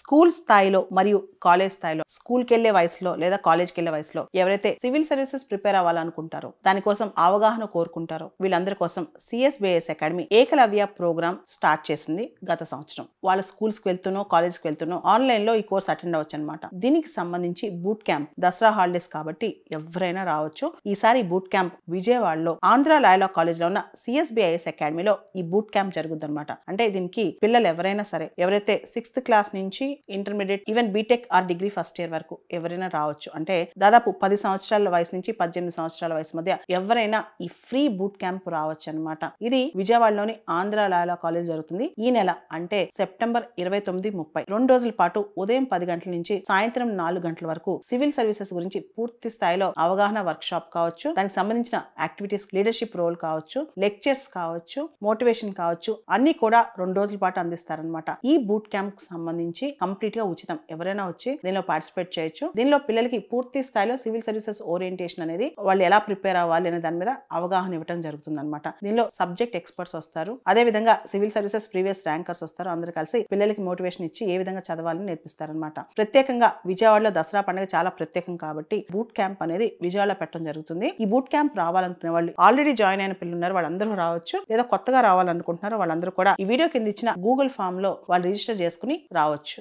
School స్థాయిలో మరియు college స్థాయిలో స్కూల్కి వెళ్లే వయసులో లేదా కాలేజ్కి వెళ్లే వయసులో ఎవరైతే సివిల్ సర్వీసెస్ ప్రిపేర్ అవ్వాలనుకుంటారో దానికోసం అవగాహన కోరుకుంటారో వీళ్ళందరి కోసం CSBIS academy Eklavya program start చేసింది గత సంవత్సరం. వాళ్ళ స్కూల్స్ కి వెళ్తున్నో కాలేజ్కి వెళ్తున్నో ఆన్లైన్ లో ఈ కోర్స్ అటెండ్ అవ్వచ్చు అనమాట. దీనికి సంబంధించి బూట్ క్యాంప్ దసరా హాలిడేస్ కాబట్టి ఎవరైనా రావచ్చు. ఈసారి బూట్ క్యాంప్ విజయవాడలో ఆంధ్ర లాయలా కాలేజ్ లో ఉన్న సిఎస్బిఐఎస్ అకాడమీలో ఈ బూట్ క్యాంప్ జరుగుతుంది అనమాట. అంటే దీనికి పిల్లలు ఎవరైనా సరే ఎవరైతే 6th క్లాస్ నుంచి intermediate even BTech or degree first year వరకు ఎవరైనా రావచ్చు. అంటే దాదాపు 10 సంవత్సరాల వయసు నుంచి 18 సంవత్సరాల వయసు మధ్య ఎవరైనా ఈ ఫ్రీ బూట్ క్యాంప్ రావచ్చు అనమాట. ఇది విజయవాడలోని ఆంధ్ర లాయలా కాలేజ్ జరుగుతుంది. ఈ నెల అంటే సెప్టెంబర్ 29, 30 2 రోజుల పాటు ఉదయం 10 గంటల నుంచి సాయంత్రం 4 గంటల వరకు సివిల్ సర్వీసెస్ గురించి పూర్తి స్థాయిలో అవగాహన వర్క్ షాప్ కావచ్చు, దానికి సంబంధించిన యాక్టివిటీస్ లీడర్షిప్ రోల్ కావచ్చు, లెక్చర్స్ కావచ్చు, మోటివేషన్ కావచ్చు, అన్ని కూడా 2 రోజుల పాటు అందిస్తారనమాట. ఈ బూట్ క్యాంప్ కి సంబంధించి కంప్లీట్ గా ఉచితం. ఎవరైనా వచ్చి దీనిలో పార్టిసిపేట్ చేయొచ్చు. దీనిలో పిల్లలకి పూర్తి స్థాయిలో సివిల్ సర్వీసెస్ ఓరియంటేషన్ అనేది వాళ్ళు ఎలా ప్రిపేర్ అవ్వాలి అనే దాని మీద అవగాహన ఇవ్వడం జరుగుతుంది అనమాట. దీనిలో సబ్జెక్ట్ ఎక్స్పర్ట్స్ వస్తారు. అదే విధంగా సివిల్ సర్వీసెస్ ప్రీవియస్ ర్యాంకర్స్ వస్తారు. అందరూ కలిసి పిల్లలకి మోటివేషన్ ఇచ్చి ఏ విధంగా చదవాలని నేర్పిస్తారనమాట. ప్రత్యేకంగా విజయవాడలో దసరా పండుగ చాలా ప్రత్యేకం కాబట్టి బూట్ క్యాంప్ అనేది విజయవాడలో పెట్టడం జరుగుతుంది. ఈ బూట్ క్యాంప్ రావాలనుకునే వాళ్ళు ఆల్రెడీ జాయిన్ అయిన పిల్లలు ఉన్నారు, వాళ్ళందరూ రావచ్చు. లేదా కొత్తగా రావాలనుకుంటున్నారో వాళ్ళందరూ కూడా ఈ వీడియో కింద ఇచ్చిన గూగుల్ ఫామ్ లో వాళ్ళు రిజిస్టర్ చేసుకుని రావచ్చు.